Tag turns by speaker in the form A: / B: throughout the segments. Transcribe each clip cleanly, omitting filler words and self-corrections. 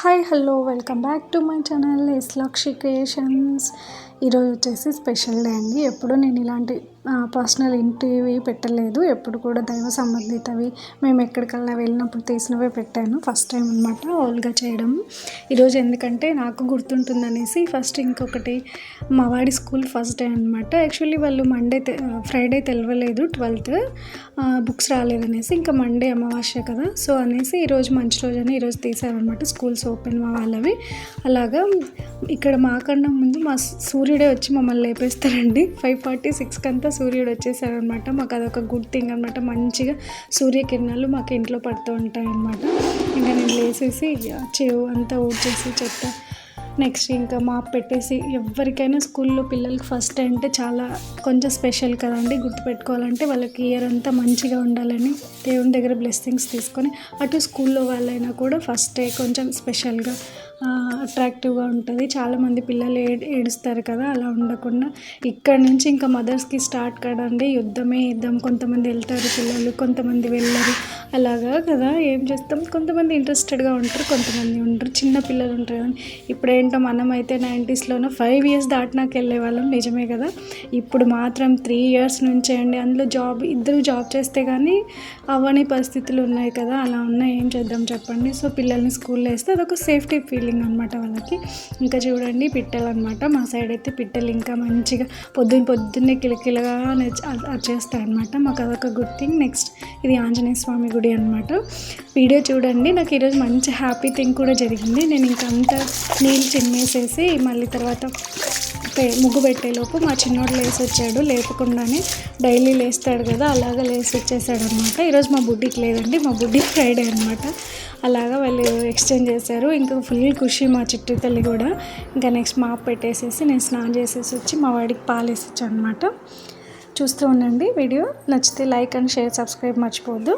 A: Hi hello welcome back to my channel ఎస్లాక్షి creations. ఈరోజు వచ్చేసి స్పెషల్ డే అండి. ఎప్పుడు నేను ఇలాంటి పర్సనల్ ఇంటివి పెట్టలేదు, ఎప్పుడు కూడా దైవ సంబంధితవి మేము ఎక్కడికల్లా వెళ్ళినప్పుడు తీసినవే పెట్టాను. ఫస్ట్ టైం అనమాట ఓల్గా చేయడం ఈరోజు. ఎందుకంటే నాకు గుర్తుంటుందనేసి ఫస్ట్. ఇంకొకటి మా వాడి స్కూల్ ఫస్ట్ డే అనమాట. యాక్చువల్లీ వాళ్ళు ఫ్రైడే తెలవలేదు 12th బుక్స్ రాలేదనేసి, ఇంకా మండే అమావాస్య కదా సో అనేసి ఈరోజు మంచి రోజు అని ఈరోజు తీసారనమాట. స్కూల్స్ ఓపెన్ మా వాళ్ళవి. అలాగా ఇక్కడ మాకన్నా ముందు మా సూర్యుడే వచ్చి మమ్మల్ని లేపేస్తారండి. 5:46 అంతా సూర్యుడు వచ్చేసారనమాట. మాకు అదొక గుడ్ థింగ్ అనమాట. మంచిగా సూర్యకిరణాలు మాకు ఇంట్లో పడుతూ ఉంటాయి అన్నమాట. ఇంకా నేను లేసేసి చెవు అంతా ఊడ్చేసి చెత్త నెక్స్ట్ ఇంకా మాప్ పెట్టేసి, ఎవరికైనా స్కూల్లో పిల్లలకి ఫస్ట్ డే అంటే చాలా కొంచెం స్పెషల్ కదండి. గుర్తుపెట్టుకోవాలంటే వాళ్ళకి ఇయర్ అంతా మంచిగా ఉండాలని దేవుని దగ్గర బ్లెస్సింగ్స్ తీసుకొని, అటు స్కూల్లో వాళ్ళైనా కూడా ఫస్ట్ డే కొంచెం స్పెషల్గా అట్రాక్టివ్గా ఉంటుంది. చాలామంది పిల్లలు ఏడుస్తారు కదా, అలా ఉండకుండా ఇక్కడ నుంచి ఇంకా మదర్స్కి స్టార్ట్ కదండి. యుద్ధం. కొంతమంది వెళ్తారు పిల్లలు, కొంతమంది వెళ్ళరు. అలాగా కదా, ఏం చేస్తాం, కొంతమంది ఇంట్రెస్టెడ్గా ఉంటారు, కొంతమంది ఉంటారు. చిన్న పిల్లలు ఉంటారు కదా. ఇప్పుడేంటో మనమైతే 90sలోనో 5 years దాటినాక వెళ్ళే వాళ్ళం, నిజమే కదా. ఇప్పుడు మాత్రం 3 years నుంచే అండి. అందులో ఇద్దరు జాబ్ చేస్తే కానీ అవ్వని పరిస్థితులు ఉన్నాయి కదా. అలా ఉన్నాయి, ఏం చేద్దాం చెప్పండి. సో పిల్లల్ని స్కూల్లో వేస్తే అదొక సేఫ్టీ ఫీలింగ్ అనమాట వాళ్ళకి. ఇంకా చూడండి పిట్టలు అనమాట. మా సైడ్ అయితే పిట్టలు ఇంకా మంచిగా పొద్దున్నే కిలకిలగా వచ్చేస్తాయి అనమాట. మాకు అదొక గుడ్ థింగ్. నెక్స్ట్ ఇది ఆంజనేయ స్వామి గుడి అనమాట. వీడియో చూడండి. నాకు ఈరోజు మంచి హ్యాపీ థింగ్ కూడా జరిగింది. నేను ఇంకా అంతా నీళ్ళు చిమ్మేసేసి మళ్ళీ తర్వాత ముగ్గు పెట్టేలోపు మా చిన్నోడు లేసి వచ్చాడు. లేపకుండానే డైలీ లేస్తాడు కదా, అలాగా లేసి వచ్చేసాడు అనమాట. ఈరోజు మా బుడ్డికి లేదండి, మా బుడ్డికి ఫ్రైడే అనమాట. అలాగా వాళ్ళు ఎక్స్చేంజ్ చేశారు. ఇంకా ఫుల్ ఖుషి మా చిట్టు తల్లి కూడా. ఇంకా నెక్స్ట్ మాప్ పెట్టేసేసి నేను స్నానం చేసేసి వచ్చి మా వాడికి పాలు వేసొచ్చాను అనమాట. చూస్తూ ఉండండి వీడియో. నచ్చితే లైక్ అండ్ షేర్, సబ్స్క్రైబ్ మర్చిపోవద్దు.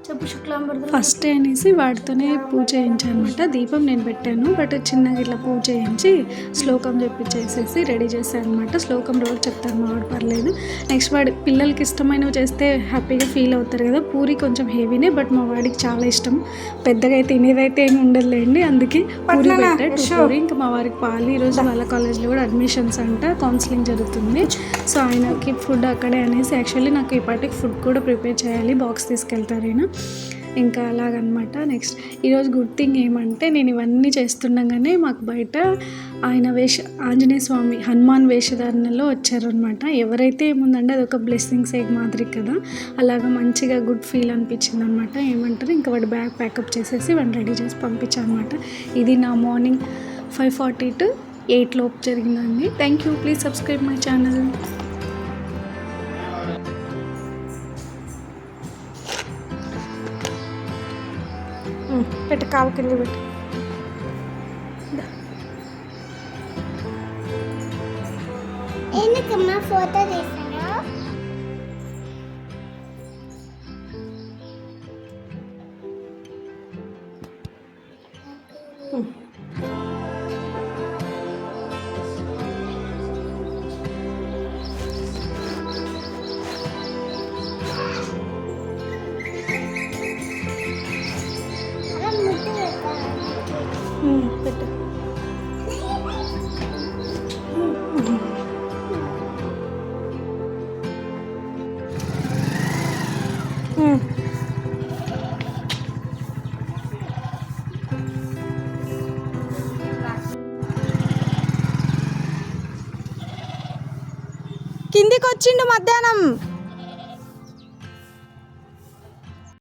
A: చెప్పు శుక్లాంబరదం. ఫస్ట్ డే అనేసి వాటితోనే పూజ చేయించాను అనమాట. దీపం నేను పెట్టాను, బట్ చిన్నగా ఇట్లా పూజ చేయించి శ్లోకం చెప్పించేసేసి రెడీ చేశాను అనమాట. శ్లోకం రోజు చెప్తాను మా వాడు, పర్లేదు. నెక్స్ట్ వాడి పిల్లలకి ఇష్టమైనవి చేస్తే హ్యాపీగా ఫీల్ అవుతారు కదా. పూరి కొంచెం హెవీనే, బట్ మా వాడికి చాలా ఇష్టం. పెద్దగా అయితే తినేదైతే ఏమి ఉండదులేండి, అందుకే పూరి పెట్టాడు. పూరి. ఇంకా మా వారికి పాలు. ఈరోజు వాళ్ళ కాలేజ్లో కూడా అడ్మిషన్స్ అంట, కౌన్సిలింగ్ జరుగుతుంది. సో ఆయనకి ఫుడ్ అక్కడే అనేసి, యాక్చువల్లీ నాకు ఈ పాటికి ఫుడ్ కూడా ప్రిపేర్ చేయాలి, బాక్స్ తీసుకెళ్తారు ఆయన. ఇంకా అలాగనమాట. నెక్స్ట్ ఈరోజు గుడ్ థింగ్ ఏమంటే, నేను ఇవన్నీ చేస్తుండగానే మాకు బయట ఆయన ఆంజనేయ స్వామి హనుమాన్ వేషధారణలో వచ్చారనమాట. ఎవరైతే ఏముందంటే అదొక బ్లెస్సింగ్స్ ఎగ్ మాదిరి కదా, అలాగా మంచిగా గుడ్ ఫీల్ అనిపించింది అనమాట. ఏమంటారు, ఇంకా వాడు బ్యాగ్ ప్యాకప్ చేసేసి వాడిని రెడీ చేసి పంపించాను అనమాట. ఇది నా మార్నింగ్ 5:40 to 8 లోపు జరిగిందండి. Thank you. Please subscribe my channel. పెట్టు, కాలు కింద పెట్టు.
B: ఎందుకమ్మా ఫోటో తీసాను?
A: పెట్టు.
B: కిందికి వచ్చిండు మధ్యాహ్నం.